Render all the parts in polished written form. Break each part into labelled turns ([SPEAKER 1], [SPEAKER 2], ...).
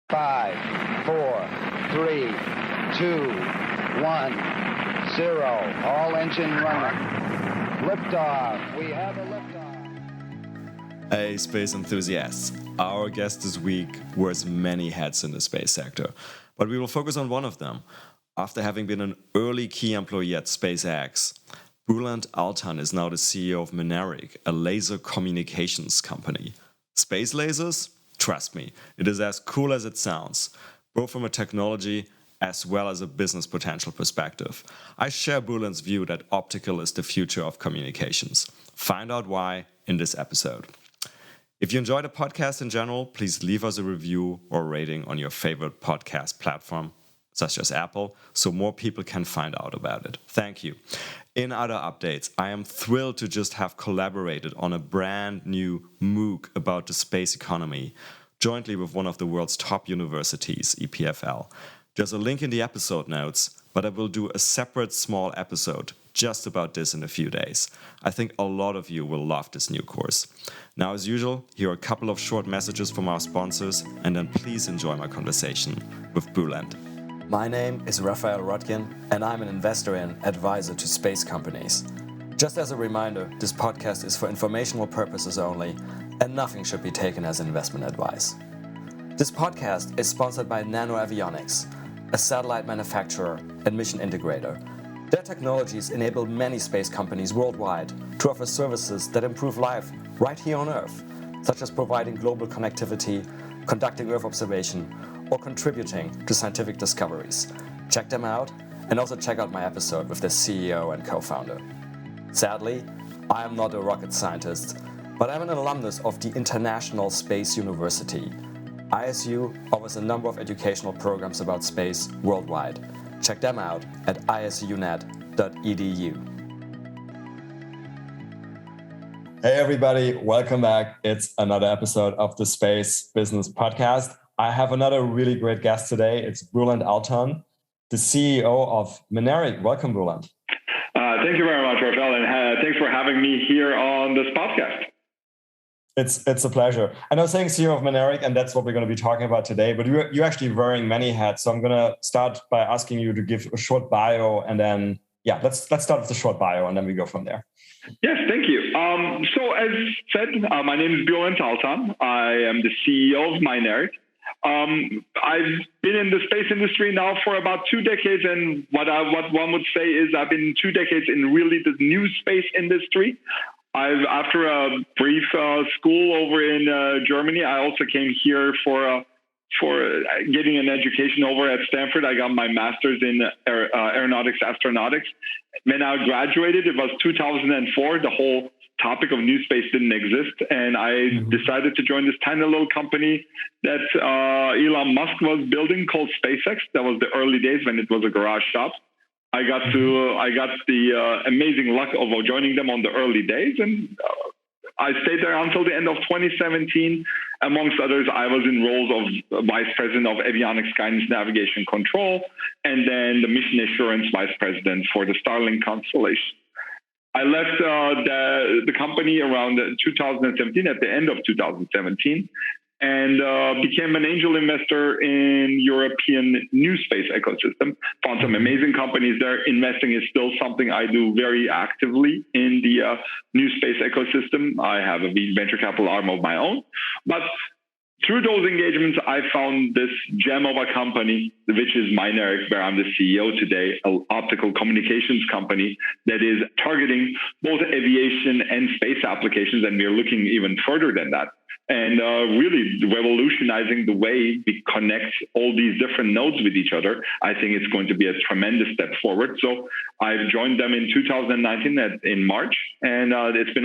[SPEAKER 1] 5, 4, 3, 2, 1, 0. All engine running. Liftoff. We have a liftoff.
[SPEAKER 2] Hey, space enthusiasts. Our guest this week wears many hats in the space sector, but we will focus on one of them. After having been an early key employee at SpaceX, Bulent Altan is now the CEO of Mynaric, a laser communications company. Space lasers? Trust me, it is as cool as it sounds, both from a technology as well as a business potential perspective. I share Bulent's view that optical is the future of communications. Find out why in this episode. If you enjoy the podcast in general, please leave us a review or rating on your favorite podcast platform, such as Apple, so more people can find out about it. Thank you. In other updates, I am thrilled to just have collaborated on a brand new MOOC about the space economy, jointly with one of the world's top universities, EPFL. There's a link in the episode notes, but I will do a separate small episode just about this in a few days. I think a lot of you will love this new course. Now, as usual, here are a couple of short messages from our sponsors, and then please enjoy my conversation with Bulent.
[SPEAKER 3] My name is Raphael Rodkin, and I'm an investor and advisor to space companies. Just as a reminder, this podcast is for informational purposes only, and nothing should be taken as investment advice. This podcast is sponsored by Nano Avionics, a satellite manufacturer and mission integrator. Their technologies enable many space companies worldwide to offer services that improve life right here on Earth, such as providing global connectivity, conducting Earth observation, or contributing to scientific discoveries. Check them out, and also check out my episode with the CEO and co-founder. Sadly, I am not a rocket scientist, but I'm an alumnus of the International Space University. ISU offers a number of educational programs about space worldwide. Check them out at isunet.edu.
[SPEAKER 4] Hey everybody, welcome back. It's another episode of the Space Business Podcast. I have another really great guest today. It's Bulent Altan, the CEO of Mynaric. Welcome, Bulent.
[SPEAKER 5] Thank you very much, Raphael, and thanks for having me here on this podcast.
[SPEAKER 4] It's a pleasure. And I was saying CEO of Mynaric, and that's what we're going to be talking about today, but you're actually wearing many hats. So I'm going to start by asking you to give a short bio, and then, let's start with the short bio, and then we go from there.
[SPEAKER 5] Yes, thank you. So as said, my name is Bulent Altan. I am the CEO of Mynaric. I've been in the space industry now for about 2 decades, and what one would say is I've been 2 decades in really the new space industry. After a brief school over in Germany, I also came here for getting an education over at Stanford. I got my master's in aeronautics, astronautics. When I graduated, it was 2004. The whole topic of new space didn't exist, and I decided to join this tiny little company that Elon Musk was building called SpaceX. That was the early days when it was a garage shop. I got the amazing luck of joining them on the early days, and I stayed there until the end of 2017. Amongst others, I was in roles of Vice President of Avionics Guidance Navigation Control, and then the Mission Assurance Vice President for the Starlink constellation. I left the company around 2017, at the end of 2017, and became an angel investor in European new space ecosystem. Found some amazing companies there. Investing is still something I do very actively in the new space ecosystem. I have a venture capital arm of my own. But through those engagements, I found this gem of a company, which is Mynaric, where I'm the CEO today, an optical communications company that is targeting both aviation and space applications, and we're looking even further than that. And really revolutionizing the way we connect all these different nodes with each other. I think it's going to be a tremendous step forward. So I've joined them in 2019 in March, and it's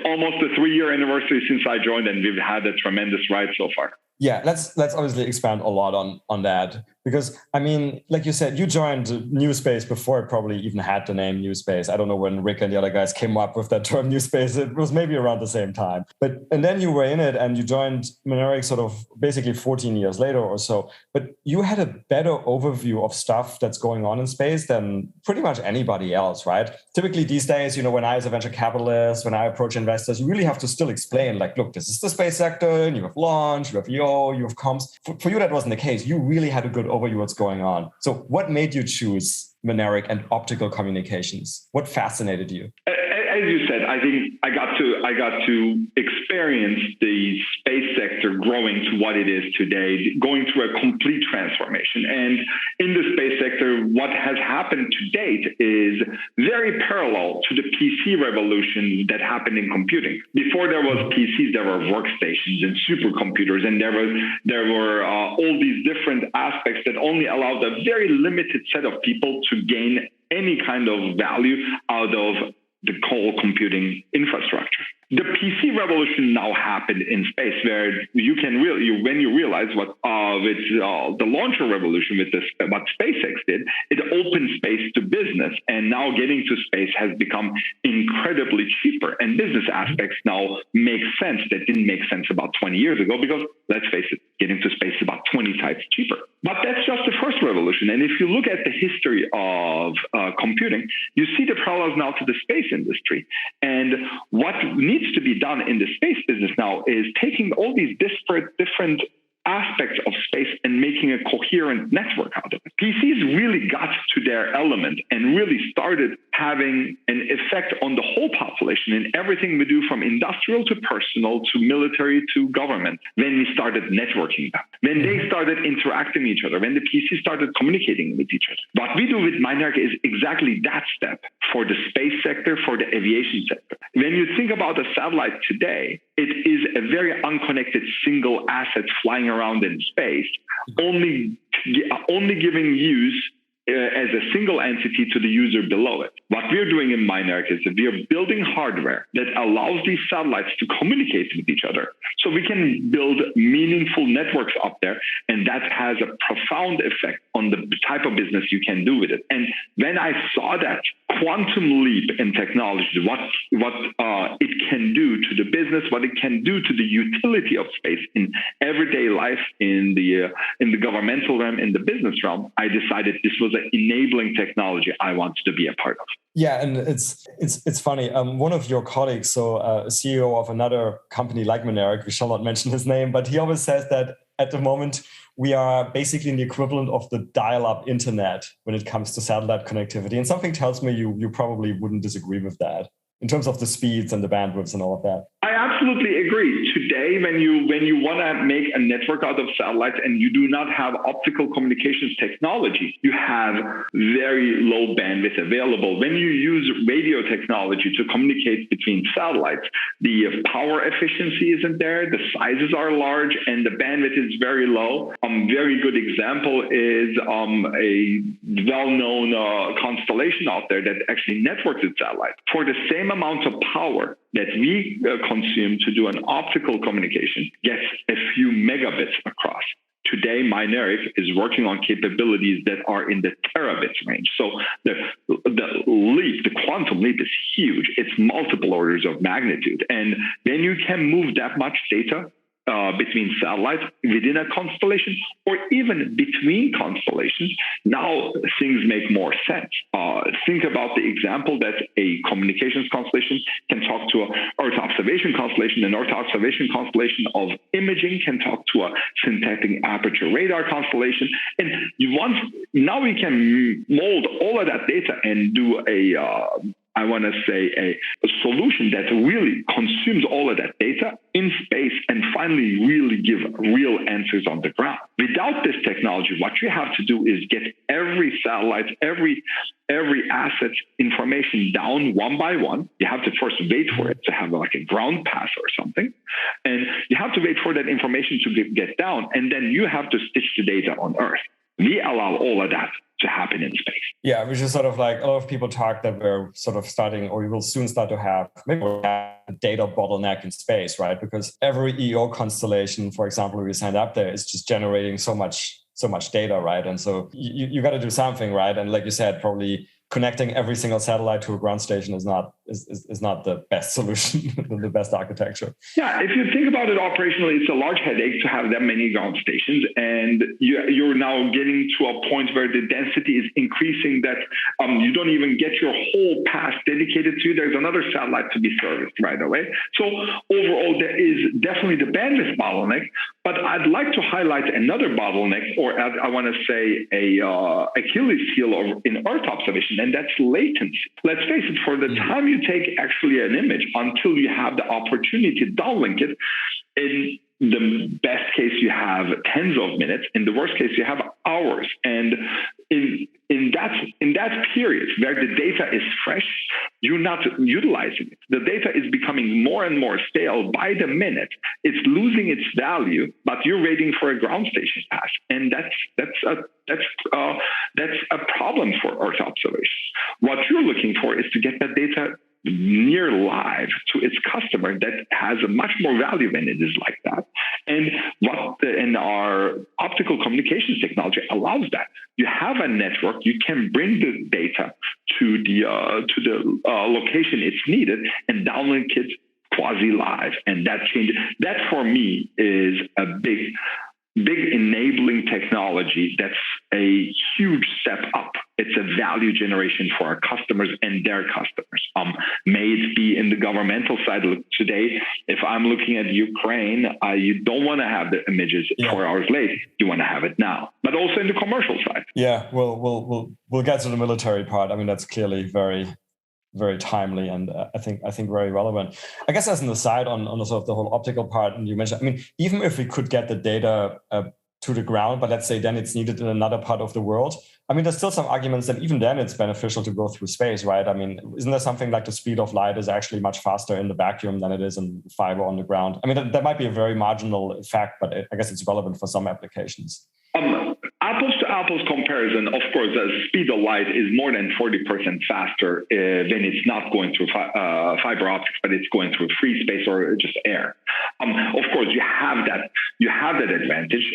[SPEAKER 5] almost a 3-year anniversary since I joined, and we've had a tremendous ride so far.
[SPEAKER 4] Yeah, let's obviously expand a lot on that. Because, I mean, like you said, you joined New Space before it probably even had the name New Space. I don't know when Rick and the other guys came up with that term New Space. It was maybe around the same time. And then you were in it and you joined Mynaric sort of basically 14 years later or so. But you had a better overview of stuff that's going on in space than pretty much anybody else, right? Typically these days, when I as a venture capitalist, when I approach investors, you really have to still explain, like, look, this is the space sector, and you have launch, you have EO, you have comms. For you, that wasn't the case. You really had a good overview of what's going on. So what made you choose Mynaric and optical communications? What fascinated you?
[SPEAKER 5] As you said, I think I got to experience the space sector growing to what it is today, going through a complete transformation. And in the space sector, what has happened to date is very parallel to the PC revolution that happened in computing. Before there was PCs, there were workstations and supercomputers, and there were all these different aspects that only allowed a very limited set of people to gain any kind of value out of the whole computing infrastructure. The PC revolution now happened in space, where you can when you realize what with the launcher revolution with what SpaceX did, it opened space to business, and now getting to space has become incredibly cheaper. And business aspects now make sense that didn't make sense about 20 years ago, because let's face it, getting to space is about 20 times cheaper. But that's just the first revolution. And if you look at the history of computing, you see the parallels now to the space industry. And what needs to be done in the space business now is taking all these disparate, different aspects of space and making a coherent network out of it. PCs really got to their element and really started having an effect on the whole population in everything we do, from industrial to personal to military to government, when we started networking them, when they started interacting with each other, when the PC started communicating with each other. What we do with Mynaric is exactly that step for the space sector, for the aviation sector. When you think about a satellite today, it is a very unconnected single asset flying around in space, only giving use as a single entity to the user below it. What we're doing in Mynaric is that we are building hardware that allows these satellites to communicate with each other. So we can build meaningful networks up there, and that has a profound effect on the type of business you can do with it. And when I saw that quantum leap in technology, what it can do to the business, what it can do to the utility of space in everyday life, in the governmental realm, in the business realm, I decided this was an enabling technology I wanted to be a part of.
[SPEAKER 4] Yeah, and it's funny. One of your colleagues, so a CEO of another company like Mynaric, we shall not mention his name, but he always says that at the moment we are basically the equivalent of the dial-up internet when it comes to satellite connectivity. And something tells me you probably wouldn't disagree with that in terms of the speeds and the bandwidths and all of that.
[SPEAKER 5] I absolutely agree. Today, when you want to make a network out of satellites and you do not have optical communications technology, you have very low bandwidth available. When you use radio technology to communicate between satellites, the power efficiency isn't there, the sizes are large, and the bandwidth is very low. Very good example is a well-known constellation out there that actually networks its satellites. For the same amount of power that we consume to do an optical communication, gets a few megabits across. Today, Mynaric is working on capabilities that are in the terabits range. So the quantum leap is huge. It's multiple orders of magnitude. And then you can move that much data between satellites within a constellation or even between constellations. Now things make more sense. Think about the example that a communications constellation can talk to an Earth observation constellation. An Earth observation constellation of imaging can talk to a synthetic aperture radar constellation. And now we can mold all of that data and do a solution that really consumes all of that data in space and finally really give real answers on the ground. Without this technology, what you have to do is get every satellite, every asset's information down one by one. You have to first wait for it to have like a ground pass or something. And you have to wait for that information to get down. And then you have to stitch the data on Earth. We allow all of that to happen in space.
[SPEAKER 4] Yeah, which is sort of like a lot of people talk that we're sort of starting, or we will soon start to have maybe a data bottleneck in space, right? Because every EO constellation, for example, we signed up there is just generating so much so much data, right? And so you got to do something, right? And like you said, probably connecting every single satellite to a ground station is not the best solution, the best architecture.
[SPEAKER 5] Yeah, if you think about it operationally, it's a large headache to have that many ground stations, and you're now getting to a point where the density is increasing that you don't even get your whole path dedicated to. There's another satellite to be serviced right away. So overall, there is definitely the bandwidth bottleneck, but I'd like to highlight another bottleneck, or I want to say a Achilles heel in Earth observation, and that's latency. Let's face it, for the time you take actually an image until you have the opportunity to downlink it, in the best case you have tens of minutes, in the worst case you have hours. And in that period where the data is fresh, you're not utilizing it. The data is becoming more and more stale by the minute. It's losing its value, but you're waiting for a ground station pass, and that's a problem for Earth observations. What you're looking for is to get that data near live to its customer that has a much more value when it is like that. And our optical communications technology allows that. You have a network, you can bring the data to the location it's needed and downlink it quasi live. And that for me is a big enabling technology. That's a huge step up. It's a value generation for our customers and their customers. May it be in the governmental side. Today, if I'm looking at Ukraine, you don't want to have the images 4 hours late. You want to have it now. But also in the commercial side.
[SPEAKER 4] Yeah, we'll get to the military part. I mean, that's clearly very, very timely, and I think very relevant. I guess as an aside on sort of the whole optical part, and you mentioned, I mean, even if we could get the data to the ground, but let's say then it's needed in another part of the world, I mean, there's still some arguments that even then it's beneficial to go through space, right? I mean, isn't there something like the speed of light is actually much faster in the vacuum than it is in fiber on the ground? I mean, that might be a very marginal effect, but I guess it's relevant for some applications.
[SPEAKER 5] Apples to apples comparison, of course, the speed of light is more than 40% faster when it's not going through fiber optics, but it's going through free space or just air. Of course, you have that advantage.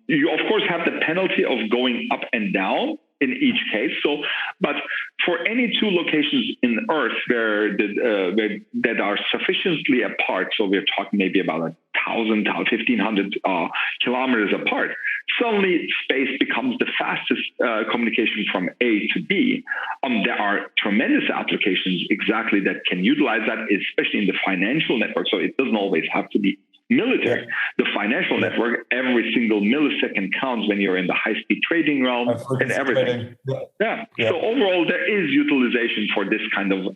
[SPEAKER 5] You of course have the penalty of going up and down in each case. So, but for any two locations in Earth that are sufficiently apart, so we're talking maybe about 1,000, 1,500 kilometers apart, suddenly space becomes the fastest communication from A to B. There are tremendous applications exactly that can utilize that, especially in the financial network. So it doesn't always have to be military. Yeah. The financial network, every single millisecond counts when you're in the high-speed trading realm and everything. Yeah. So overall, there is utilization for this kind of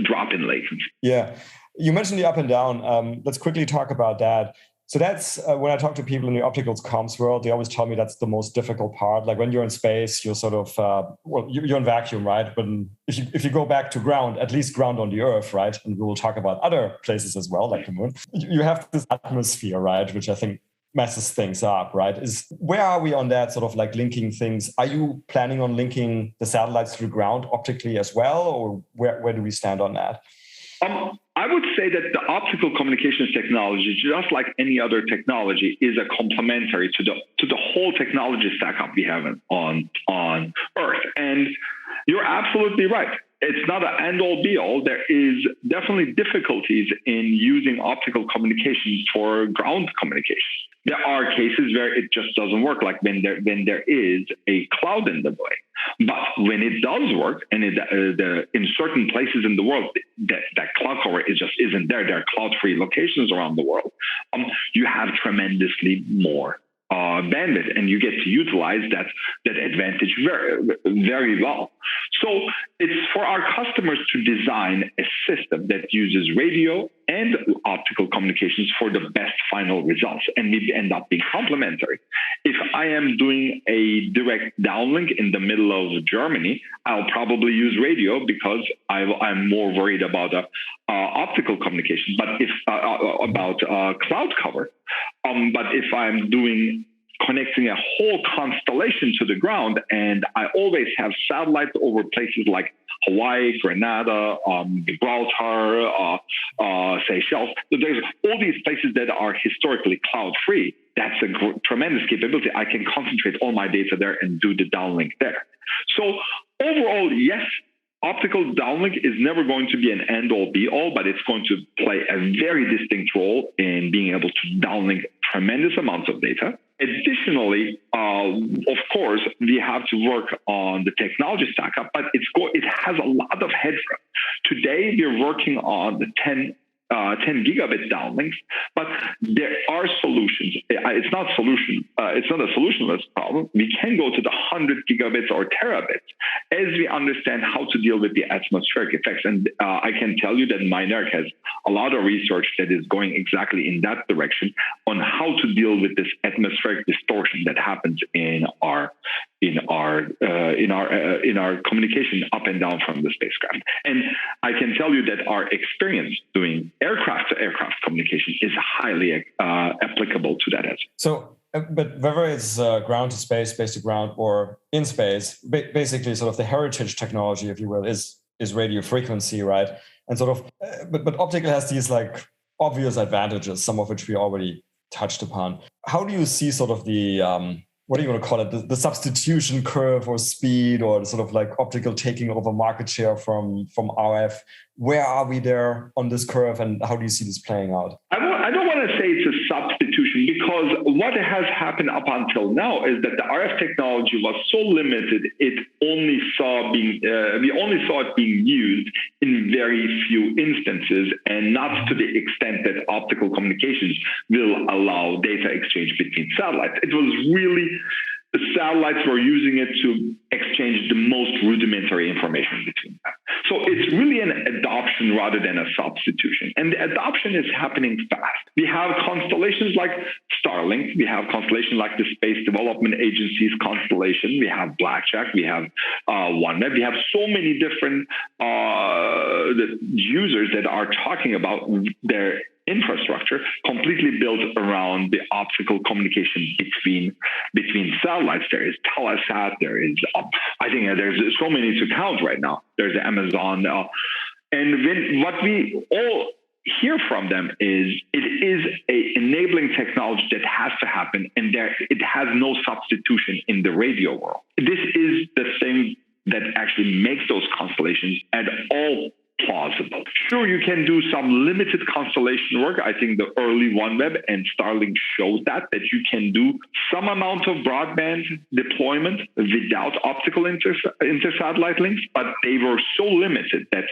[SPEAKER 5] drop in latency.
[SPEAKER 4] Yeah. You mentioned the up and down. Let's quickly talk about that. So that's when I talk to people in the optical comms world, they always tell me that's the most difficult part. Like when you're in space, you're sort of, you're in vacuum, right? But if you go back to ground, at least ground on the Earth, right? And we will talk about other places as well, like the moon. You have this atmosphere, right? Which I think messes things up, right? Where are we on that sort of like linking things? Are you planning on linking the satellites to the ground optically as well? Or where do we stand on that?
[SPEAKER 5] I would say that the optical communications technology, just like any other technology, is a complementary to the whole technology stack up we have on Earth. And you're absolutely right. It's not an end-all be-all. There is definitely difficulties in using optical communications for ground communication. There are cases where it just doesn't work, like when there is a cloud in the way. But when it does work, and in certain places in the world, that cloud cover just isn't there. There are cloud-free locations around the world. You have tremendously more bandwidth, and you get to utilize that advantage very, very well. So it's for our customers to design a system that uses radio and optical communications for the best final results, and we end up being complementary. If I am doing a direct downlink in the middle of Germany, I'll probably use radio because I'm more worried about optical communication, but if about cloud cover. But if I'm doing connecting a whole constellation to the ground. And I always have satellites over places like Hawaii, Grenada, Gibraltar, Seychelles. So there's all these places that are historically cloud-free. That's a tremendous capability. I can concentrate all my data there and do the downlink there. So overall, yes, optical downlink is never going to be an end-all, be-all, but it's going to play a very distinct role in being able to downlink tremendous amounts of data. Additionally, of course, we have to work on the technology stack up, but it has a lot of headroom. Today, we're working on the 10 gigabit downlinks, but there are solutions. It's not a solutionless problem. We can go to the 100 gigabits or terabits as we understand how to deal with the atmospheric effects. And I can tell you that Mynaric has a lot of research that is going exactly in that direction on how to deal with this atmospheric distortion that happens in our communication up and down from the spacecraft. And I can tell you that our experience doing aircraft-to-aircraft communication is highly applicable to that as well.
[SPEAKER 4] So, but whether it's ground to space, space to ground, or in space, basically sort of the heritage technology, if you will, is radio frequency, right? And sort of, but optical has these like obvious advantages, some of which we already touched upon. How do you see sort of the what do you want to call it? The substitution curve or speed, or sort of like optical taking over market share from RF. Where are we there on this curve, and how do you see this playing out?
[SPEAKER 5] I don't want to say it's a substitution, because what has happened up until now is that the RF technology was so limited, we only saw it being used in very few instances, and not to the extent that optical communications will allow data exchange between satellites. It was really the satellites were using it to exchange the most rudimentary information between them. So it's really an adoption rather than a substitution. And the adoption is happening fast. We have constellations like Starlink. We have constellations like the Space Development Agency's constellation. We have Blackjack. We have OneWeb. We have so many different users that are talking about their infrastructure completely built around the optical communication between satellites. There is Telesat. There is, I think there's so many to count right now. There's Amazon. And what we all hear from them is it is a enabling technology that has to happen, and it has no substitution in the radio world. This is the thing that actually makes those constellations at all plausible. Sure, you can do some limited constellation work. I think the early OneWeb and Starlink showed that you can do some amount of broadband deployment without optical inter-satellite links, but they were so limited that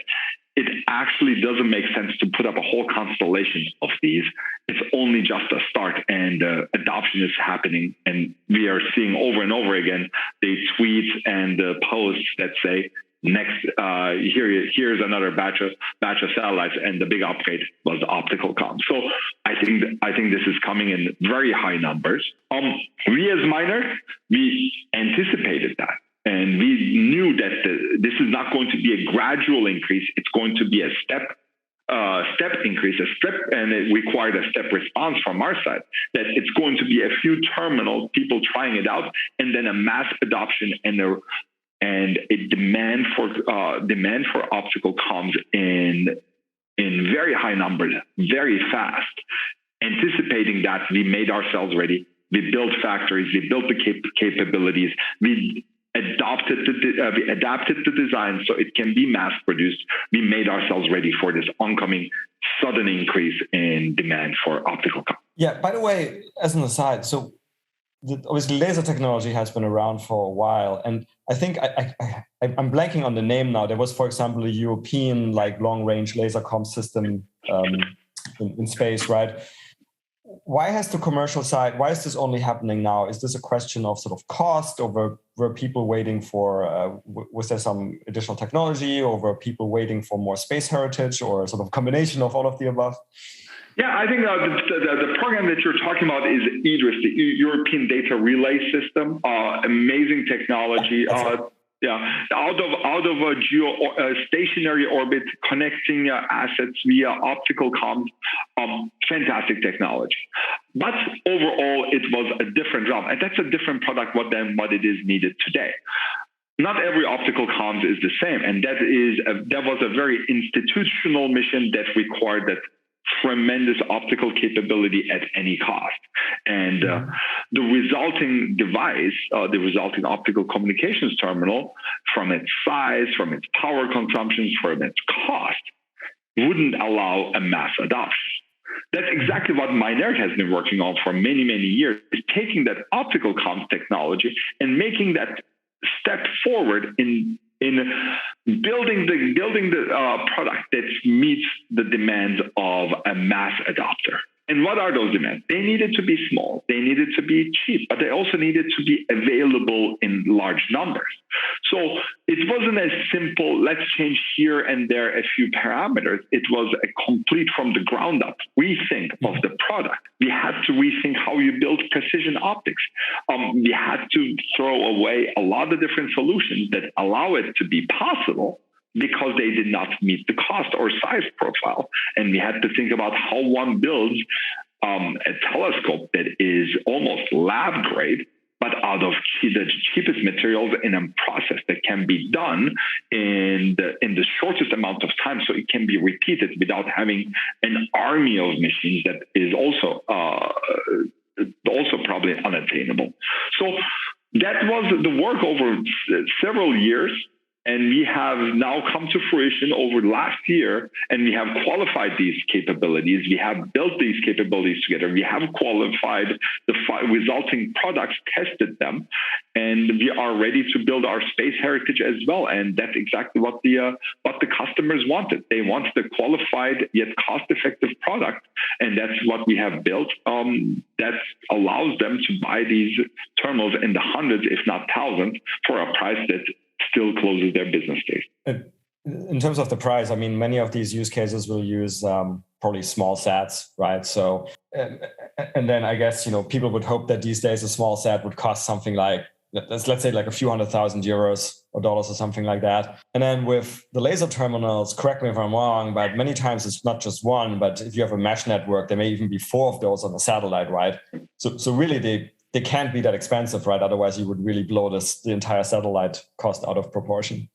[SPEAKER 5] it actually doesn't make sense to put up a whole constellation of these. It's only just a start, and adoption is happening. And we are seeing over and over again the tweets and the posts that say, next, here's another batch of satellites, and the big upgrade was optical comms. So I think this is coming in very high numbers. We as Mynaric, we anticipated that, and we knew that this is not going to be a gradual increase. It's going to be a step increase, and it required a step response from our side. That it's going to be a few terminals, people trying it out, and then a mass adoption and a demand for optical comms in very high numbers, very fast. Anticipating that, we made ourselves ready. We built factories. We built the capabilities. We adapted the design so it can be mass produced. We made ourselves ready for this oncoming sudden increase in demand for optical comms.
[SPEAKER 4] Yeah. By the way, as an aside, so obviously laser technology has been around for a while, and I think I'm blanking on the name now. There was, for example, a European long-range laser comm system in space, right? Why has the commercial side? Why is this only happening now? Is this a question of sort of cost, or were people waiting for? Was there some additional technology, or were people waiting for more space heritage, or sort of combination of all of the above?
[SPEAKER 5] Yeah, I think the program that you're talking about is EDRIS, the European Data Relay System. Amazing technology. out of a stationary orbit, connecting assets via optical comms, fantastic technology. But overall, it was a different realm, and that's a different product than what it is needed today. Not every optical comms is the same, and that was a very institutional mission that required that tremendous optical capability at any cost. And the resulting device, the resulting optical communications terminal, from its size, from its power consumption, from its cost, wouldn't allow a mass adoption. That's exactly what Mynaric has been working on for many, many years, is taking that optical comms technology and making that step forward in building the product that meets the demands of a mass adopter. And what are those demands? They needed to be small, they needed to be cheap, but they also needed to be available in large numbers. So it wasn't as simple, let's change here and there a few parameters. It was a complete from the ground up rethink of the product. We had to rethink how you build precision optics. We had to throw away a lot of different solutions that allow it to be possible, because they did not meet the cost or size profile. And we had to think about how one builds a telescope that is almost lab grade, but out of the cheapest materials in a process that can be done in the shortest amount of time, so it can be repeated without having an army of machines that is also probably unattainable. So that was the work over several years. And we have now come to fruition over last year, and we have qualified these capabilities. We have built these capabilities together. We have qualified the resulting products, tested them, and we are ready to build our space heritage as well. And that's exactly what the customers wanted. They wanted a qualified yet cost-effective product, and that's what we have built. That allows them to buy these terminals in the hundreds, if not thousands, for a price that still closes their business case.
[SPEAKER 4] In terms of the price, I mean, many of these use cases will use probably small sats, right? So, and then I guess, people would hope that these days a small sat would cost something like, let's say like a few €100,000 or dollars or something like that. And then with the laser terminals, correct me if I'm wrong, but many times it's not just one, but if you have a mesh network, there may even be 4 of those on the satellite, right? So really they can't be that expensive, right? Otherwise, you would really blow the entire satellite cost out of proportion.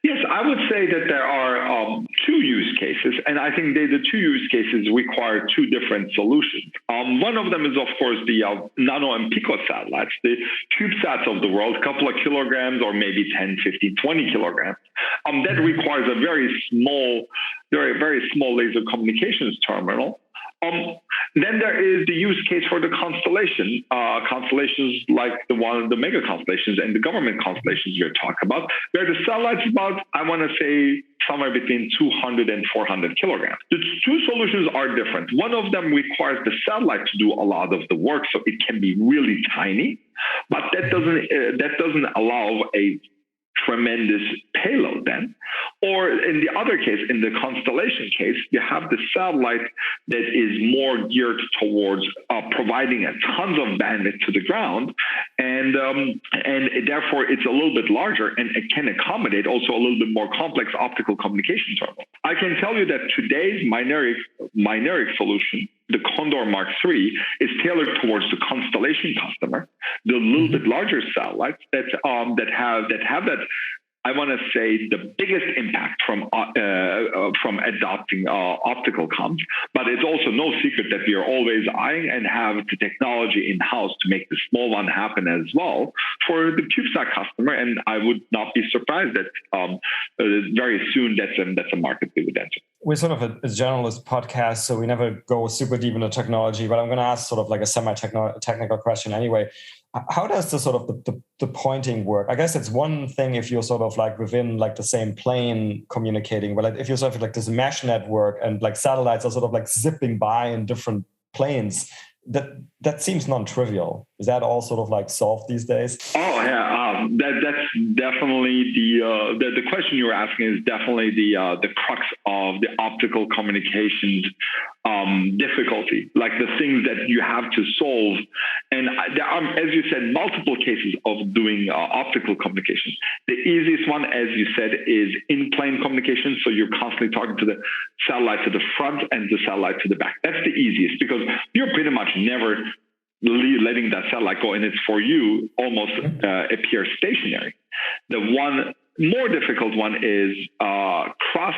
[SPEAKER 5] Yes, I would say that there are 2 use cases, and I think the 2 use cases require 2 different solutions. One of them is, of course, the nano and pico satellites, the CubeSats of the world, a couple of kilograms or maybe 10, 15, 20 kilograms. That requires a very small laser communications terminal. Then there is the use case for the constellations like the mega constellations and the government constellations we're talking about, where the satellite's about, I want to say, somewhere between 200 and 400 kilograms. The 2 solutions are different. One of them requires the satellite to do a lot of the work, so it can be really tiny, but that doesn't allow a tremendous payload then. Or in the other case, in the constellation case, you have the satellite that is more geared towards providing a tons of bandwidth to the ground, and therefore it's a little bit larger, and it can accommodate also a little bit more complex optical communication terminal. I can tell you that today's Mynaric solution, the Condor Mark III, is tailored towards the constellation customer, the little bit larger satellites that have that. I want to say the biggest impact from adopting optical comms, but it's also no secret that we are always eyeing and have the technology in-house to make the small one happen as well for the CubeSat customer. And I would not be surprised that very soon that's a market we would enter.
[SPEAKER 4] We're sort of a generalist podcast, so we never go super deep into technology, but I'm going to ask sort of like a semi-technical question anyway. How does the sort of the pointing work? I guess it's one thing if you're sort of like within like the same plane communicating, but like if you're sort of like this mesh network and like satellites are sort of like zipping by in different planes, that seems non-trivial. Is that all sort of like solved these days?
[SPEAKER 5] Oh yeah, that's definitely the question you're asking is definitely the crux of the optical communications difficulty, like the things that you have to solve. And there are, as you said, multiple cases of doing optical communication. The easiest one, as you said, is in-plane communication. So you're constantly talking to the satellite to the front and the satellite to the back. That's the easiest because you're pretty much never letting that satellite go, and it's for you almost appear stationary. The one more difficult one is cross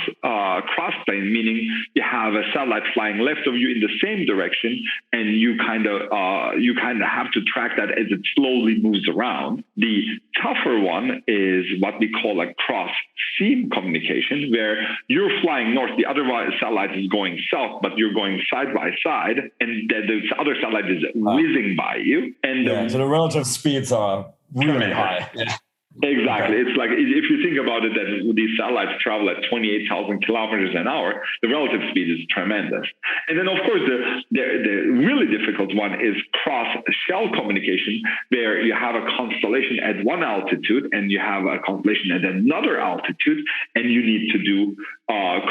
[SPEAKER 5] plane, meaning you have a satellite flying left of you in the same direction, and you kind of have to track that as it slowly moves around. The tougher one is what we call like cross seam communication, where you're flying north, the other satellite is going south, but you're going side by side, and the other satellite is whizzing by you. And
[SPEAKER 4] so the relative speeds are really high. Yeah.
[SPEAKER 5] Exactly. It's like, if you think about it, that these satellites travel at 28,000 kilometers an hour, the relative speed is tremendous. And then, of course, the really difficult one is cross-shell communication, where you have a constellation at one altitude and you have a constellation at another altitude, and you need to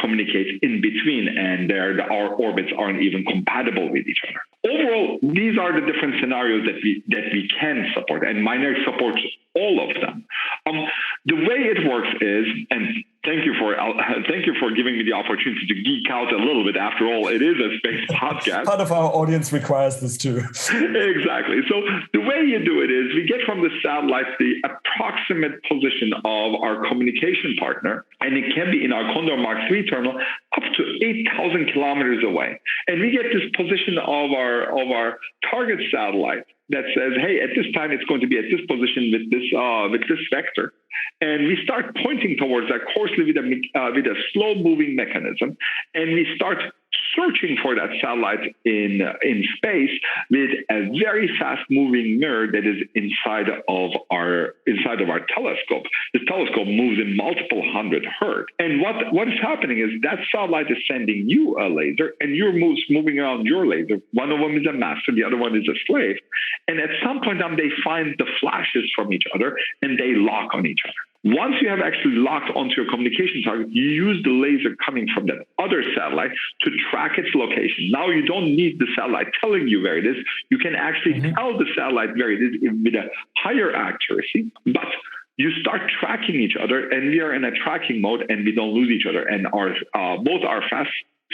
[SPEAKER 5] communicate in between, and our orbits aren't even compatible with each other. Overall, these are the different scenarios that we can support, and Mynaric supports all of them. The way it works is, and thank you for giving me the opportunity to geek out a little bit. After all, it is a space podcast.
[SPEAKER 4] Part of our audience requires this too.
[SPEAKER 5] Exactly. So the way you do it is we get from the satellite the approximate position of our communication partner, and it can be in our Condor Mark III terminal up to 8,000 kilometers away. And we get this position of our target satellite that says, hey, at this time it's going to be at this position with this vector, and we start pointing towards that coarsely with a slow-moving mechanism, and we start searching for that satellite in space with a very fast-moving mirror that is inside of our telescope. This telescope moves in multiple hundred hertz, and what is happening is that satellite is sending you a laser, and you're moving around your laser. One of them is a master, the other one is a slave, and at some point they find the flashes from each other, and they lock on each other. Once you have actually locked onto your communication target, you use the laser coming from that other satellite to track its location. Now you don't need the satellite telling you where it is. You can actually tell the satellite where it is with a higher accuracy, but you start tracking each other, and we are in a tracking mode, and we don't lose each other. And both our fast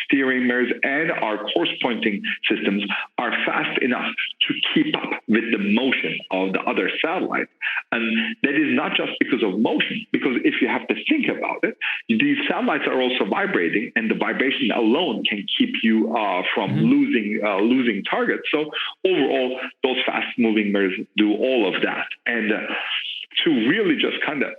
[SPEAKER 5] steering mirrors and our course pointing systems are fast enough to keep up with the motion of the other satellite. And that is not just because of motion, because if you have to think about it, these satellites are also vibrating, and the vibration alone can keep you from losing targets. So overall, those fast moving mirrors do all of that. And to really just kind of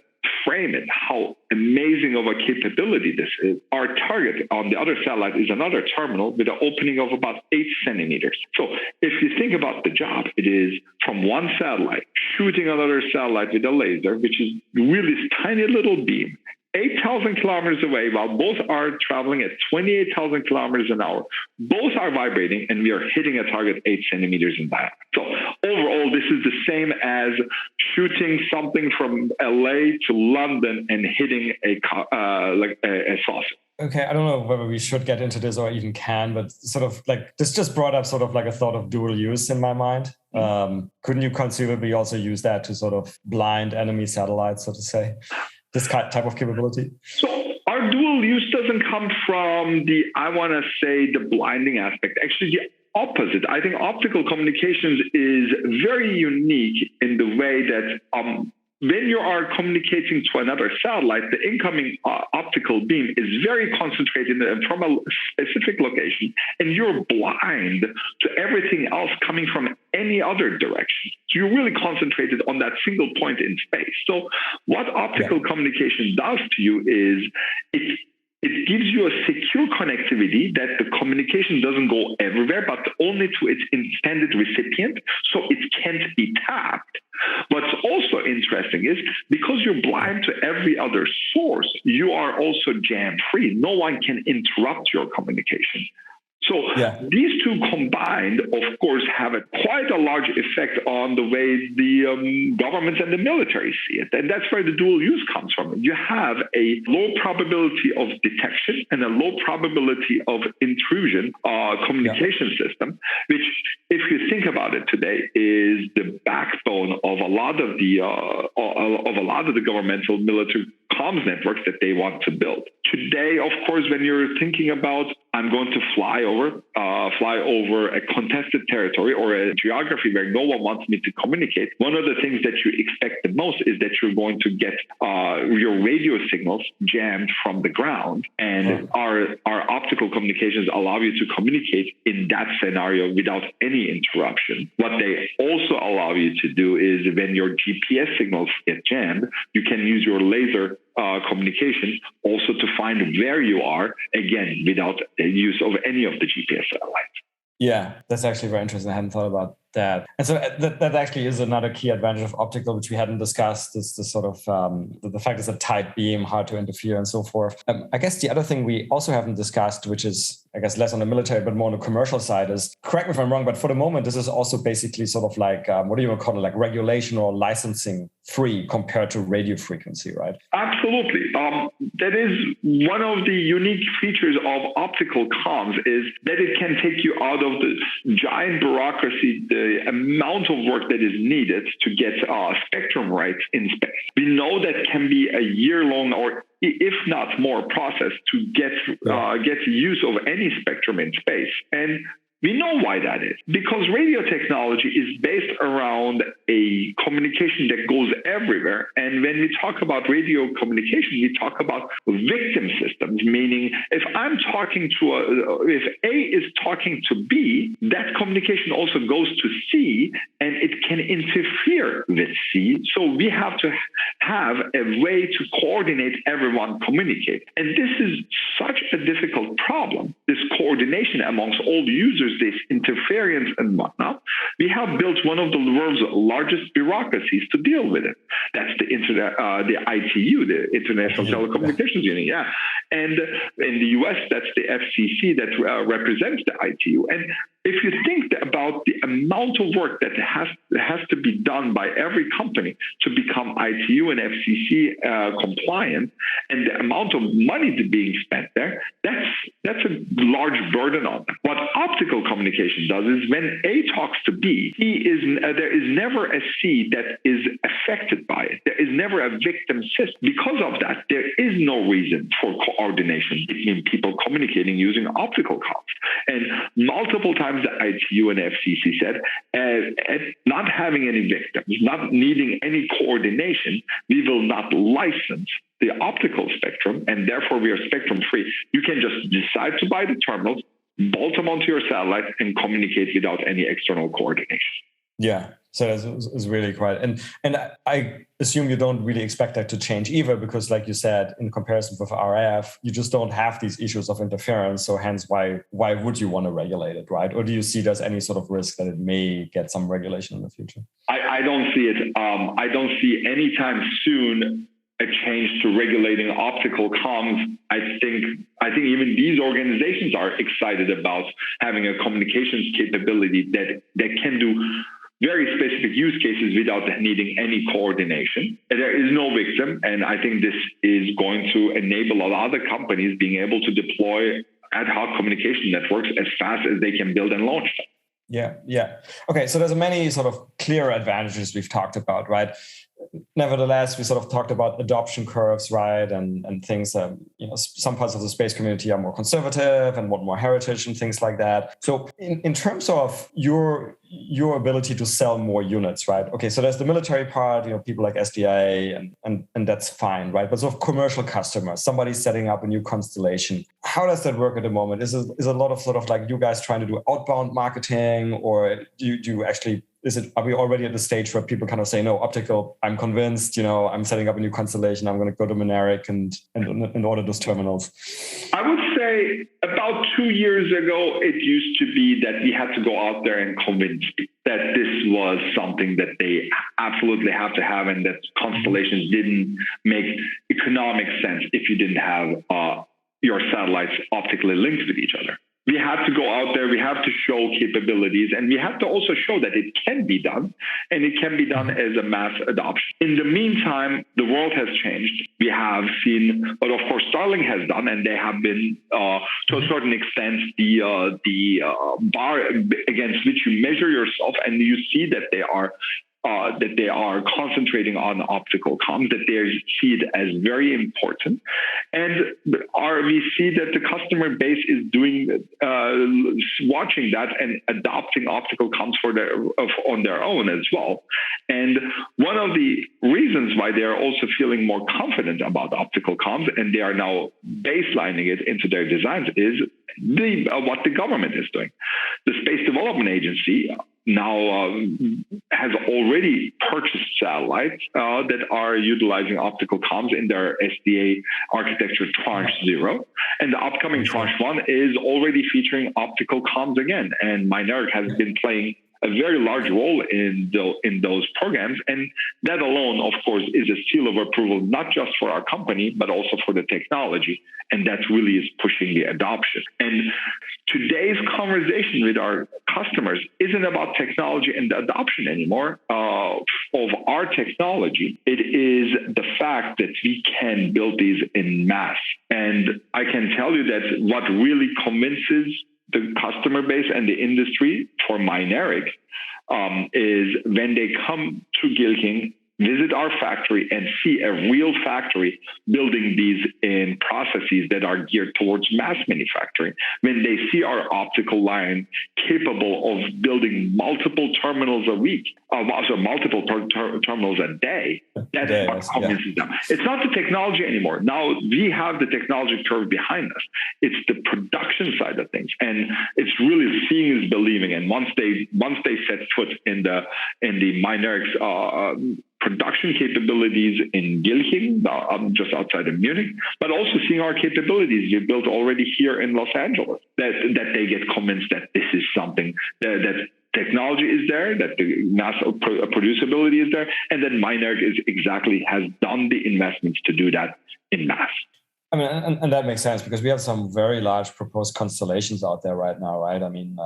[SPEAKER 5] frame it, how amazing of a capability this is. Our target on the other satellite is another terminal with an opening of about 8 centimeters. So if you think about the job, it is from one satellite shooting another satellite with a laser, which is really this tiny little beam, 8,000 kilometers away, while both are traveling at 28,000 kilometers an hour. Both are vibrating, and we are hitting a target 8 centimeters in diameter. So overall, this is the same as shooting something from LA to London and hitting a saucer.
[SPEAKER 4] Okay, I don't know whether we should get into this or even can, but sort of like this just brought up sort of like a thought of dual use in my mind. Couldn't you conceivably also use that to sort of blind enemy satellites, so to say? This type of capability?
[SPEAKER 5] So our dual use doesn't come from the blinding aspect. Actually, the opposite. I think optical communications is very unique in the way that when you are communicating to another satellite, the incoming optical beam is very concentrated from a specific location, and you're blind to everything else coming from any other direction. So you're really concentrated on that single point in space. So what optical communication does to you is it gives you a secure connectivity that the communication doesn't go everywhere, but only to its intended recipient, so it can't be tapped. What's also interesting is because you're blind to every other source, you are also jam-free. No one can interrupt your communication. So these two combined, of course, have quite a large effect on the way the governments and the military see it. And that's where the dual use comes from. You have a low probability of detection and a low probability of intrusion communication system, which, if you think about it today, is the backbone of a lot of the governmental military comms networks that they want to build. Today, of course, when you're thinking about, I'm going to fly over a contested territory or a geography where no one wants me to communicate, one of the things that you expect the most is that you're going to get your radio signals jammed from the ground. And our optical communications allow you to communicate in that scenario without any interruption. What they also allow you to do is when your GPS signals get jammed, you can use your laser communication also to find where you are, again, without the use of any of the GPS satellites.
[SPEAKER 4] Yeah, that's actually very interesting. I hadn't thought about that. And so that actually is another key advantage of optical, which we hadn't discussed, is the sort of the fact it's a tight beam, hard to interfere and so forth. I guess the other thing we also haven't discussed, which is, I guess, less on the military, but more on the commercial side is, correct me if I'm wrong, but for the moment, this is also basically sort of like, what do you call it, like regulation or licensing free compared to radio frequency, right?
[SPEAKER 5] Absolutely. That is one of the unique features of optical comms, is that it can take you out of the giant bureaucracy, the amount of work that is needed to get spectrum rights in space. We know that can be a year-long or if not more process to get use of any spectrum in space. And we know why that is, because radio technology is based around a communication that goes everywhere. And when we talk about radio communication, we talk about victim systems, meaning if I'm talking if A is talking to B, that communication also goes to C, and it can interfere with C. So we have to have a way to coordinate everyone communicate. And this is such a difficult problem, this coordination amongst all the users, this interference and whatnot. We have built one of the world's largest bureaucracies to deal with it. That's the ITU, the International Telecommunications Union. Yeah. And in the US, that's the FCC that represents the ITU. And if you think about the amount of work that has to be done by every company to become ITU and FCC compliant, and the amount of money being spent there, that's a large burden on them. What optical communication does is when A talks to B, there is never a C that is affected by it. There is never a victim system. Because of that, there is no reason for coordination between people communicating using optical comms. And multiple times the ITU and FCC said, not having any victims, not needing any coordination, we will not license the optical spectrum, and therefore we are spectrum free. You can just decide to buy the terminals, bolt them onto your satellite, and communicate without any external coordination.
[SPEAKER 4] Yeah, so it's really quite, and I assume you don't really expect that to change either, because like you said, in comparison with RF, you just don't have these issues of interference. So hence, why would you want to regulate it, right? Or do you see there's any sort of risk that it may get some regulation in the future?
[SPEAKER 5] I don't see it. I don't see anytime soon a change to regulating optical comms. I think even these organizations are excited about having a communications capability that can do very specific use cases without needing any coordination. There is no victim, and I think this is going to enable a lot of companies being able to deploy ad hoc communication networks as fast as they can build and launch them.
[SPEAKER 4] Yeah. Okay, so there's many sort of clear advantages we've talked about, right? Nevertheless, we sort of talked about adoption curves, right? And things that, some parts of the space community are more conservative and want more heritage and things like that. So in terms of your ability to sell more units, right? Okay, so there's the military part, people like SDA and that's fine, right? But sort of commercial customers, somebody's setting up a new constellation. How does that work at the moment? Is a lot of sort of like you guys trying to do outbound marketing, or do you actually, are we already at the stage where people kind of say, no, optical, I'm convinced, I'm setting up a new constellation, I'm going to go to Mynaric and order those terminals?
[SPEAKER 5] I would say about 2 years ago, it used to be that we had to go out there and convince people that this was something that they absolutely have to have, and that constellations didn't make economic sense if you didn't have your satellites optically linked with each other. we had to go out there, we have to show capabilities, and we have to also show that it can be done, and it can be done as a mass adoption. In the meantime, the world has changed. We have seen what, of course, Starlink has done, and they have been, to a certain extent, the bar against which you measure yourself, and you see that they are concentrating on optical comms, that they see it as very important. And we see that the customer base is watching that and adopting optical comms on their own as well. And one of the reasons why they are also feeling more confident about optical comms, and they are now baselining it into their designs, is what the government is doing. The Space Development Agency now has already purchased satellites that are utilizing optical comms in their SDA architecture Tranche 0. And the upcoming Tranche 1 is already featuring optical comms again. And Mynaric has been playing a very large role in those programs. And that alone, of course, is a seal of approval, not just for our company, but also for the technology. And that really is pushing the adoption. And today's conversation with our customers isn't about technology and the adoption anymore of our technology. It is the fact that we can build these in mass. And I can tell you that what really convinces the customer base and the industry for Mynaric is when they come to Gilking, visit our factory, and see a real factory building these in processes that are geared towards mass manufacturing. When they see our optical line capable of building multiple terminals a week, also multiple terminals a day, that's what convinces them. It's not the technology anymore. Now we have the technology curve behind us. It's the production side of things, and it's really seeing is believing. And once they set foot in the Mynaric's production capabilities in Gilching, just outside of Munich, but also seeing our capabilities we built already here in Los Angeles, that they get convinced that this is something that technology is there, that the mass producibility is there, and that Mynaric has done the investments to do that in mass.
[SPEAKER 4] I mean, and that makes sense because we have some very large proposed constellations out there right now, right? I mean,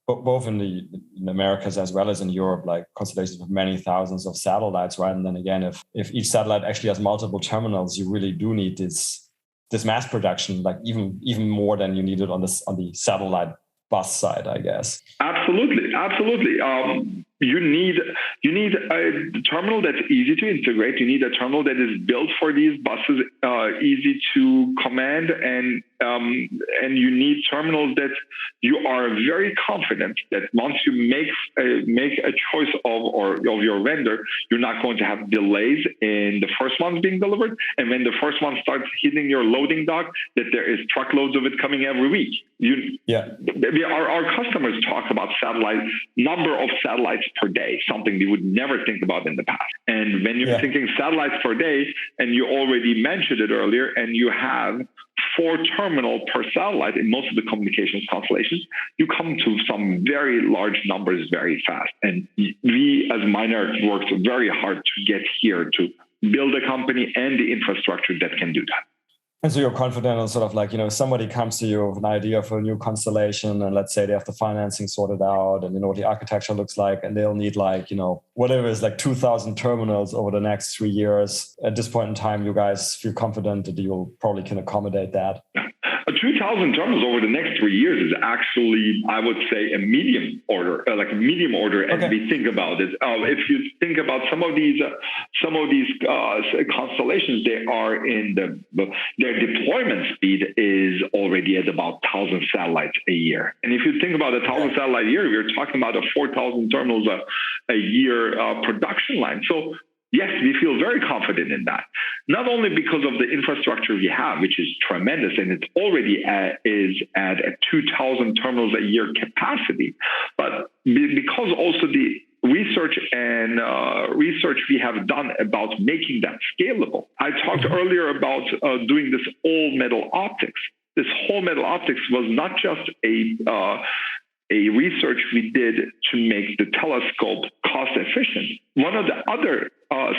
[SPEAKER 4] both in the Americas as well as in Europe, like constellations with many thousands of satellites, right? And then again, if each satellite actually has multiple terminals, you really do need this mass production, like even more than you need it on the satellite bus side, I guess.
[SPEAKER 5] Absolutely. You need a terminal that's easy to integrate. You need a terminal that is built for these buses, easy to command, and you need terminals that you are very confident that once you make a choice of your vendor, you're not going to have delays in the first ones being delivered, and when the first one starts hitting your loading dock, that there is truckloads of it coming every week. Our customers talk about number of satellites per day, something we would never think about in the past. And when you're thinking satellites per day, and you already mentioned it earlier, and you have 4 terminals per satellite in most of the communications constellations, you come to some very large numbers very fast. And we, as Mynaric, worked very hard to get here to build a company and the infrastructure that can do that.
[SPEAKER 4] And so you're confident on sort of like, somebody comes to you with an idea for a new constellation, and let's say they have the financing sorted out and what the architecture looks like, and they'll need whatever is like 2,000 terminals over the next 3 years. At this point in time, you guys feel confident that you probably can accommodate that?
[SPEAKER 5] 2,000 terminals over the next 3 years is actually, I would say, a medium order, as we think about it. If you think about some of these constellations, they are in their deployment speed is already at about 1,000 satellites a year. And if you think about 1,000 satellite a year, we're talking about a 4,000 terminals a year production line. So yes, we feel very confident in that. Not only because of the infrastructure we have, which is tremendous, and it's already is at a 2,000 terminals a year capacity, but because also the research we have done about making that scalable. I talked earlier about doing this all metal optics. This whole metal optics was not just a research we did to make the telescope cost efficient. One of the other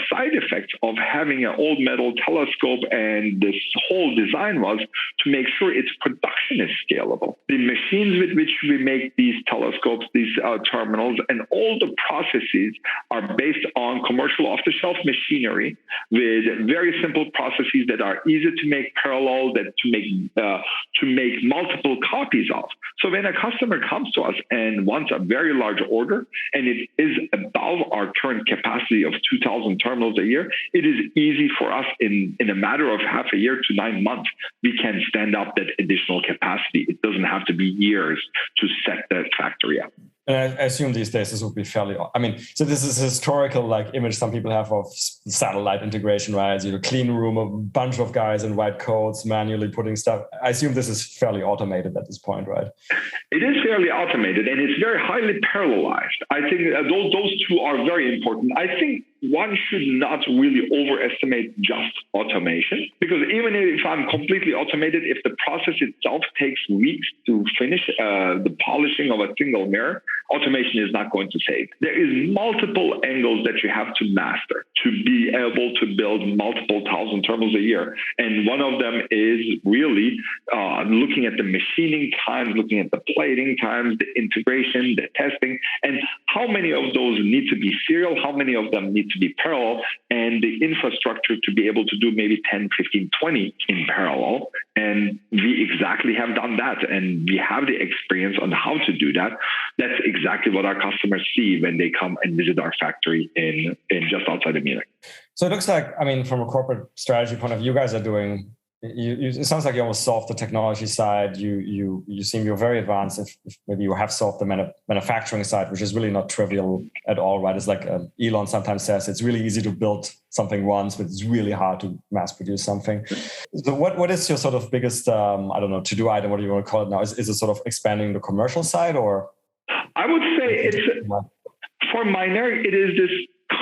[SPEAKER 5] side effect of having an old metal telescope, and this whole design was to make sure its production is scalable. The machines with which we make these telescopes, these terminals, and all the processes are based on commercial off-the-shelf machinery with very simple processes that are easy to make parallel, that to make multiple copies of. So when a customer comes to us and wants a very large order, and it is above our current capacity of 2,000 terminals a year, it is easy for us in a matter of half a year to 9 months, we can stand up that additional capacity. It doesn't have to be years to set that factory up.
[SPEAKER 4] And I assume these days this would be fairly, so this is a historical image some people have of satellite integration, right? Clean room, a bunch of guys in white coats manually putting stuff. I assume this is fairly automated at this point, right?
[SPEAKER 5] It is fairly automated, and it's very highly parallelized. I think those two are very important. I think one should not really overestimate just automation, because even if I'm completely automated, if the process itself takes weeks to finish the polishing of a single mirror, automation is not going to save. There is multiple angles that you have to master to be able to build multiple thousand terminals a year. And one of them is really looking at the machining times, looking at the plating times, the integration, the testing, and how many of those need to be serial, how many of them need to be parallel, and the infrastructure to be able to do maybe 10, 15, 20 in parallel. And we exactly have done that. And we have the experience on how to do that. That's exactly what our customers see when they come and visit our factory in just outside of Munich.
[SPEAKER 4] So it looks like, from a corporate strategy point of view, you guys are doing, it sounds like you almost solved the technology side. You seem you're very advanced. If maybe you have solved the manufacturing side, which is really not trivial at all, right? It's like Elon sometimes says, it's really easy to build something once, but it's really hard to mass produce something. So what is your sort of biggest, to-do item, what do you want to call it now? Is it sort of expanding the commercial side, or?
[SPEAKER 5] I would say for Mynaric, it is this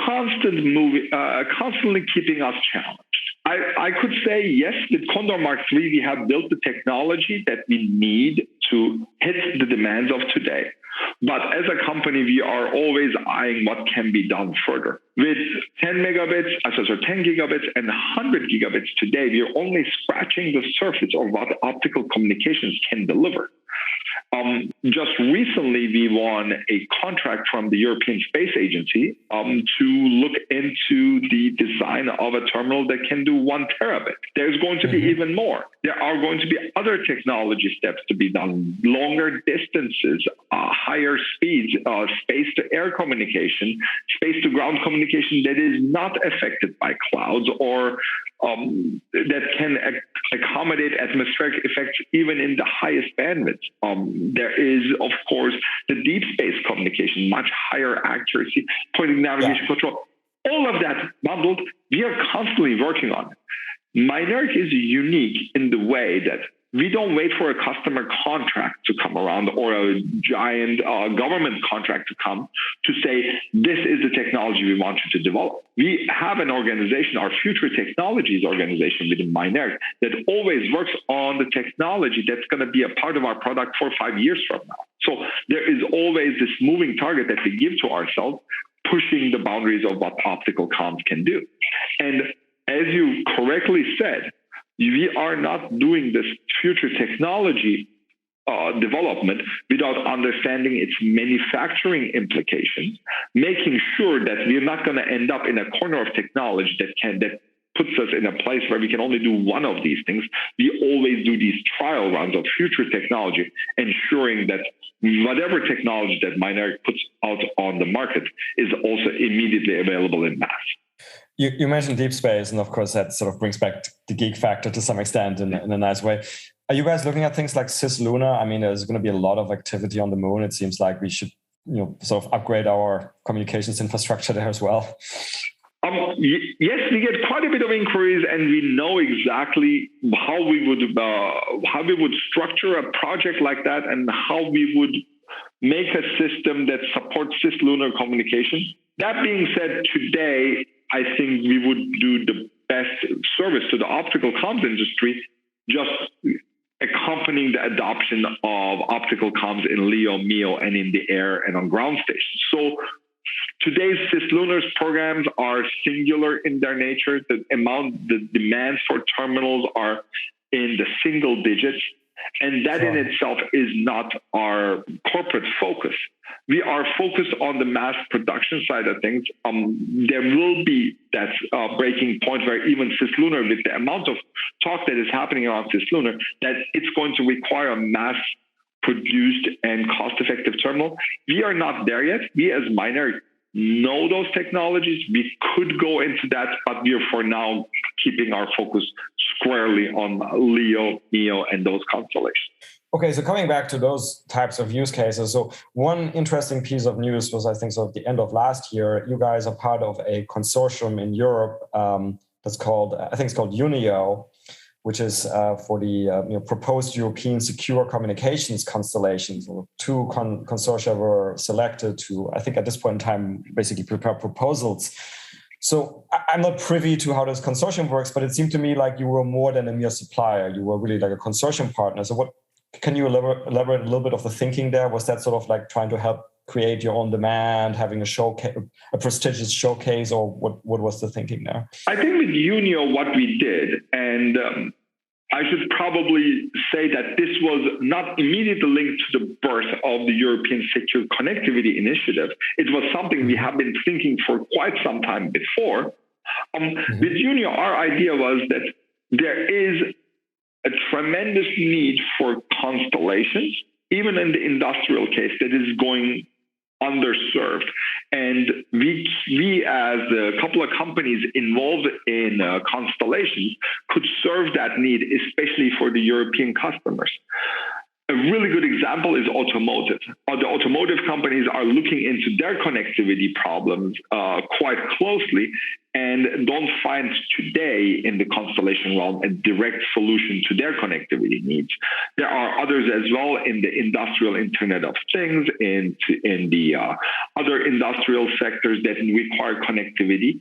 [SPEAKER 5] constant moving, constantly keeping us challenged. I could say, yes, with Condor Mark III, we have built the technology that we need to hit the demands of today. But as a company, we are always eyeing what can be done further. With 10 gigabits and 100 gigabits today, we are only scratching the surface of what optical communications can deliver. Just recently, we won a contract from the European Space Agency to look into the design of a terminal that can do 1 terabit. There's going to be even more. There are going to be other technology steps to be done, longer distances, higher speeds, space-to-air communication, space-to-ground communication that is not affected by clouds, or that can accommodate atmospheric effects even in the highest bandwidth. There is, of course, the deep space communication, much higher accuracy, pointing navigation control. All of that bundled, we are constantly working on it. Mynaric is unique in the way that we don't wait for a customer contract to come around or a giant government contract to come to say, this is the technology we want you to develop. We have an organization, our Future Technologies organization within Mynaric, that always works on the technology that's going to be a part of our product for 5 years from now. So there is always this moving target that we give to ourselves, pushing the boundaries of what optical comms can do. And as you correctly said, we are not doing this future technology development without understanding its manufacturing implications, making sure that we're not going to end up in a corner of technology that puts us in a place where we can only do one of these things. We always do these trial runs of future technology, ensuring that whatever technology that Mynaric puts out on the market is also immediately available in mass.
[SPEAKER 4] You mentioned deep space, and of course that sort of brings back the geek factor to some extent in a nice way. Are you guys looking at things like cislunar? There's going to be a lot of activity on the moon. It seems like we should, sort of upgrade our communications infrastructure there as well.
[SPEAKER 5] Yes, we get quite a bit of inquiries, and we know exactly how we would structure a project like that, and how we would make a system that supports cislunar communication. That being said, today, I think we would do the best service to the optical comms industry just accompanying the adoption of optical comms in LEO, MEO, and in the air and on ground stations. So Today's cislunar programs are singular in their nature. The demands for terminals are in the single digits. And that in itself is not our corporate focus. We are focused on the mass production side of things. There will be that breaking point where even cislunar, with the amount of talk that is happening around cislunar, that it's going to require a mass produced and cost-effective terminal. We are not there yet. We as Mynaric know those technologies. We could go into that, but we are for now keeping our focus squarely on LEO, MEO, and those constellations.
[SPEAKER 4] Okay, so coming back to those types of use cases, so one interesting piece of news was, I think, so at the end of last year, you guys are part of a consortium in Europe that's called, I think it's called UNIO, which is for the proposed European secure communications constellations. Two consortia were selected to, I think at this point in time, basically prepare proposals. So I'm not privy to how this consortium works, but it seemed to me like you were more than a mere supplier. You were really like a consortium partner. So what can you elaborate a little bit of the thinking there? Was that sort of like trying to help create your own demand, having a showcase, a prestigious showcase, or what was the thinking there?
[SPEAKER 5] I think with Unio, what we did, and I should probably say that this was not immediately linked to the birth of the European Secure Connectivity Initiative. It was something we have been thinking for quite some time before. With Unio, our idea was that there is a tremendous need for constellations, even in the industrial case, that is going underserved. And we as a couple of companies involved in constellations could serve that need, especially for the European customers. A really good example is automotive. The automotive companies are looking into their connectivity problems quite closely and don't find today in the constellation realm a direct solution to their connectivity needs. There are others as well in the industrial Internet of Things, in the other industrial sectors that require connectivity.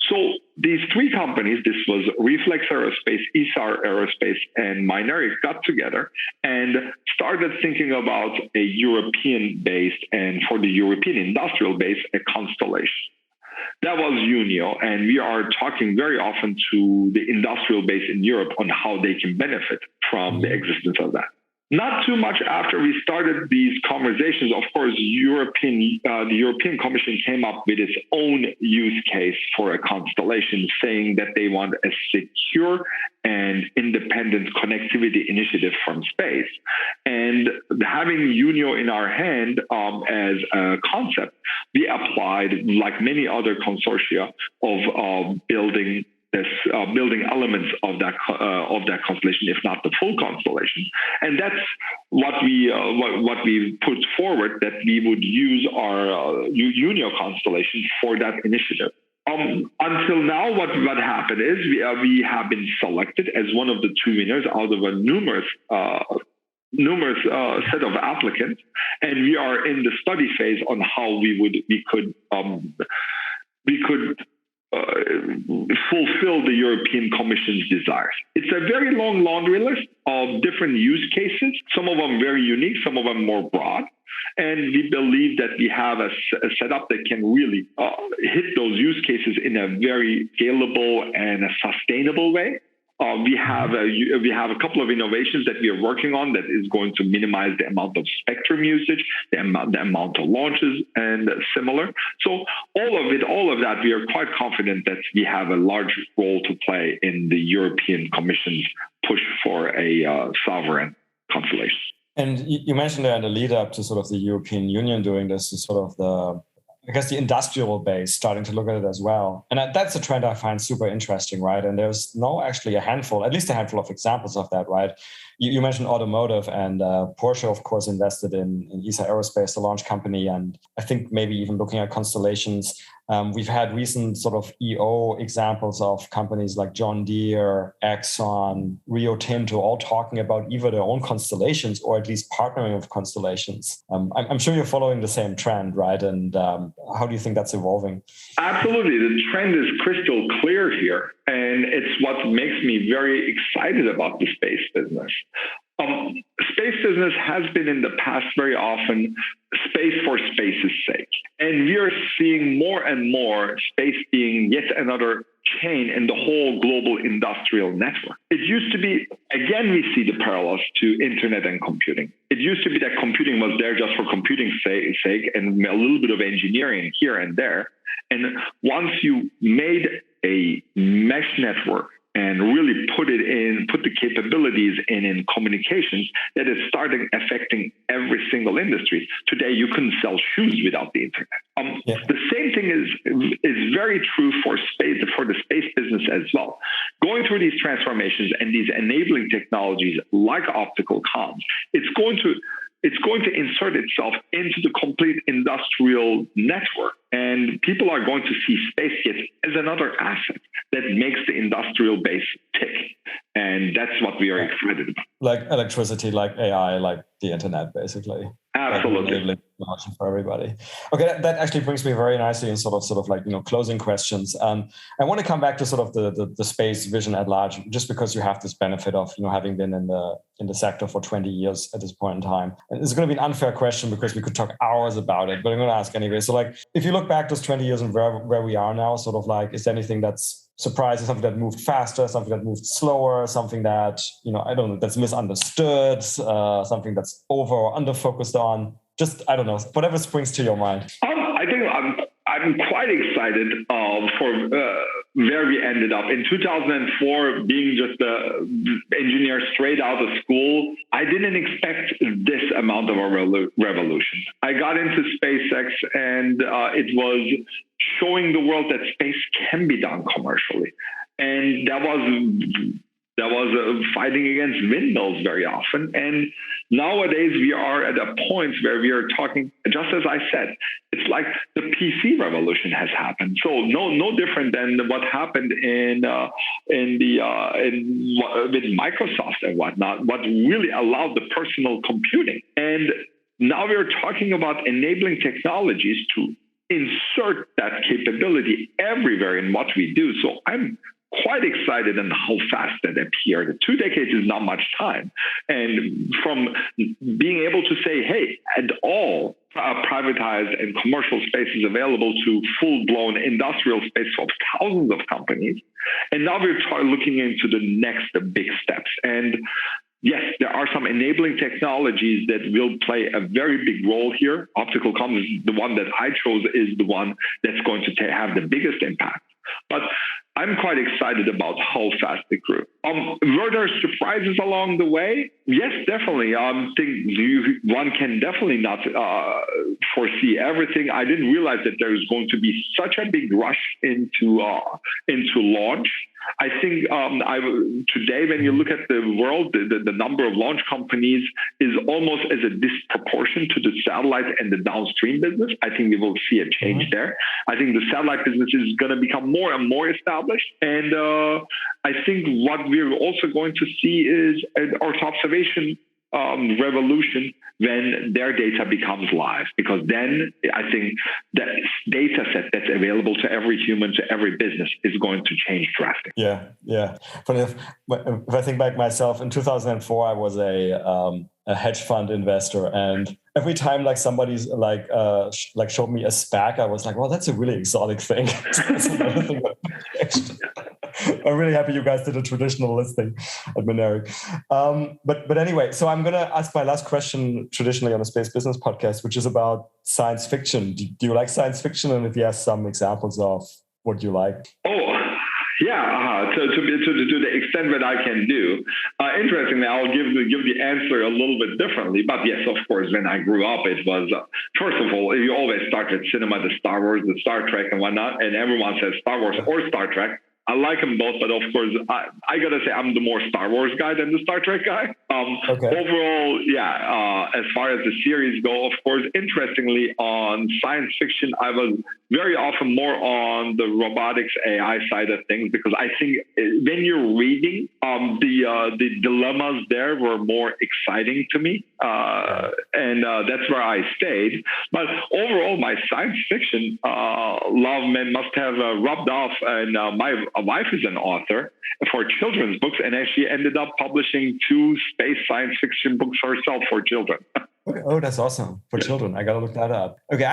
[SPEAKER 5] So these three companies, this was Reflex Aerospace, ESAR Aerospace, and Mynaric, got together and started thinking about a European-based, and for the European industrial base, a constellation. That was Unio, and we are talking very often to the industrial base in Europe on how they can benefit from the existence of that. Not too much after we started these conversations, of course, the European Commission came up with its own use case for a constellation, saying that they want a secure and independent connectivity initiative from space. And having Unio in our hand as a concept, we applied, like many other consortia, of building elements of that constellation, if not the full constellation, and that's what we put forward, that we would use our Unio constellation for that initiative. Until now, what happened is we have been selected as one of the two winners out of a numerous set of applicants, and we are in the study phase on how we could fulfill the European Commission's desires. It's a very long laundry list of different use cases, some of them very unique, some of them more broad. And we believe that we have a setup that can really hit those use cases in a very scalable and a sustainable way. We have a couple of innovations that we are working on that is going to minimize the amount of spectrum usage, the amount of launches, and similar. So all of that, we are quite confident that we have a large role to play in the European Commission's push for a sovereign constellation.
[SPEAKER 4] And you mentioned there in the lead up to sort of the European Union doing this, is sort of the industrial base starting to look at it as well. And that's a trend I find super interesting, right? And there's actually at least a handful of examples of that, right? You mentioned automotive, and Porsche, of course, invested in ESA Aerospace, the launch company. And I think maybe even looking at constellations, we've had recent sort of EO examples of companies like John Deere, Exxon, Rio Tinto, all talking about either their own constellations or at least partnering with constellations. I'm sure you're following the same trend, right? And how do you think that's evolving?
[SPEAKER 5] Absolutely. The trend is crystal clear here. And it's what makes me very excited about the space business. Space business has been in the past very often space for space's sake. And we are seeing more and more space being yet another chain in the whole global industrial network. It used to be, again, we see the parallels to internet and computing. It used to be that computing was there just for computing's sake and a little bit of engineering here and there. And once you made a mesh network and really put the capabilities in communications, that is starting affecting every single industry. Today, you couldn't sell shoes without the internet. The same thing is very true for the space business as well. Going through these transformations and these enabling technologies like optical comms, it's going to insert itself into the complete industrial network. And people are going to see space yet as another asset that makes the industrial base tick. And that's what we are excited about.
[SPEAKER 4] Like electricity, like AI, like the internet, basically.
[SPEAKER 5] Absolutely.
[SPEAKER 4] Like for everybody. Okay, that actually brings me very nicely in sort of like, closing questions. I want to come back to sort of the space vision at large, just because you have this benefit of, having been in the sector for 20 years at this point in time. And it's going to be an unfair question because we could talk hours about it, but I'm going to ask anyway. So like, if you look back those 20 years and where we are now, sort of like, is there anything that's surprising, something that moved faster, something that moved slower, something that, I don't know, that's misunderstood, something that's over or under focused on? Just, I don't know, whatever springs to your mind.
[SPEAKER 5] I think I'm quite excited for where we ended up. In 2004, being just an engineer straight out of school, I didn't expect this amount of a revolution. I got into SpaceX and it was showing the world that space can be done commercially. And that was fighting against windmills very often. And nowadays we are at a point where we are talking, just as I said, it's like the PC revolution has happened. So no different than what happened with Microsoft and whatnot, what really allowed the personal computing. And now we're talking about enabling technologies to insert that capability everywhere in what we do. So I'm quite excited on how fast that appeared. 2 decades is not much time. And from being able to say, hey, and all privatized and commercial space is available to full-blown industrial space of thousands of companies. And now we're looking into the next big steps. And yes, there are some enabling technologies that will play a very big role here. Optical comms is the one that I chose, is the one that's going to have the biggest impact. But I'm quite excited about how fast it grew. Were there surprises along the way? Yes, definitely. One can definitely not foresee everything. I didn't realize that there is going to be such a big rush into launch. I think today, when you look at the world, the number of launch companies is almost as a disproportion to the satellite and the downstream business. I think we will see a change there. I think the satellite business is going to become more and more established. And I think what we're also going to see is an Earth observation revolution when their data becomes live, because then I think that data set that's available to every human, to every business, is going to change drastically.
[SPEAKER 4] Yeah. But if I think back myself, in 2004, I was a hedge fund investor, and every time like somebody's like showed me a SPAC, I was like, well, that's a really exotic thing. That's another thing. I'm really happy you guys did a traditional listing at Mynaric. But anyway, so I'm going to ask my last question traditionally on the Space Business Podcast, which is about science fiction. Do you like science fiction? And if you have some examples of what you like.
[SPEAKER 5] Yeah, to the extent that I can do. Interestingly, I'll give the answer a little bit differently. But yes, of course, when I grew up, it was, first of all, you always start with cinema, the Star Wars, the Star Trek and whatnot, and everyone says Star Wars or Star Trek. I like them both, but of course, I got to say I'm the more Star Wars guy than the Star Trek guy. Overall, as far as the series go, of course, interestingly, on science fiction, I was very often more on the robotics AI side of things, because I think when you're reading, the dilemmas there were more exciting to me. And that's where I stayed. But overall, my science fiction love must have rubbed off, and wife is an author for children's books, and actually ended up publishing 2 space science fiction books herself for children.
[SPEAKER 4] Okay. Oh, that's awesome. For children. I got to look that up. Okay.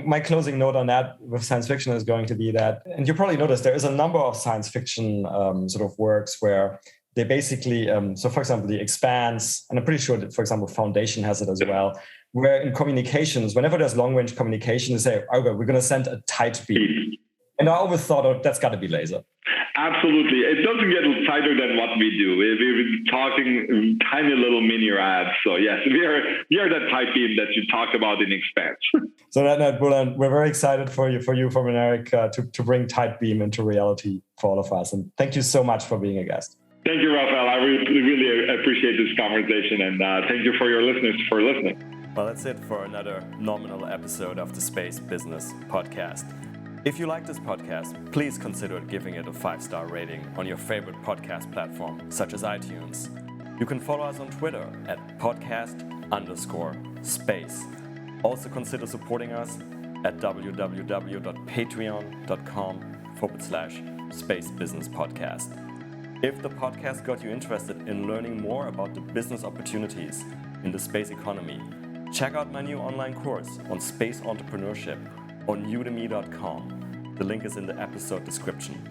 [SPEAKER 4] My closing note on that with science fiction is going to be that, and you probably noticed there is a number of science fiction sort of works where they basically, so for example, The Expanse, and I'm pretty sure that, for example, Foundation has it as well, where in communications, whenever there's long-range communication, they say, okay, we're going to send a tight beam. And I always thought, oh, that's got to be laser.
[SPEAKER 5] Absolutely. It doesn't get tighter than what we do. We've been talking tiny little mini rads. So yes, we are that tight beam that you talked about in Expanse.
[SPEAKER 4] So that note, Bulent, we're very excited for Mynaric to bring tight beam into reality for all of us. And thank you so much for being a guest.
[SPEAKER 5] Thank you, Raphael. I really appreciate this conversation. And thank you for your listeners for listening.
[SPEAKER 3] Well, that's it for another nominal episode of the Space Business Podcast. If you like this podcast, please consider giving it a 5-star rating on your favorite podcast platform, such as iTunes. You can follow us on Twitter at podcast_space. Also consider supporting us at www.patreon.com/spacebusinesspodcast. If the podcast got you interested in learning more about the business opportunities in the space economy, check out my new online course on space entrepreneurship on udemy.com. The link is in the episode description.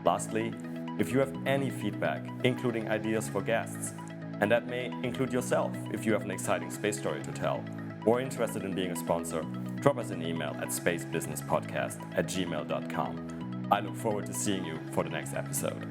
[SPEAKER 3] Lastly, if you have any feedback, including ideas for guests, and that may include yourself if you have an exciting space story to tell, or interested in being a sponsor, drop us an email at spacebusinesspodcast@gmail.com. I look forward to seeing you for the next episode.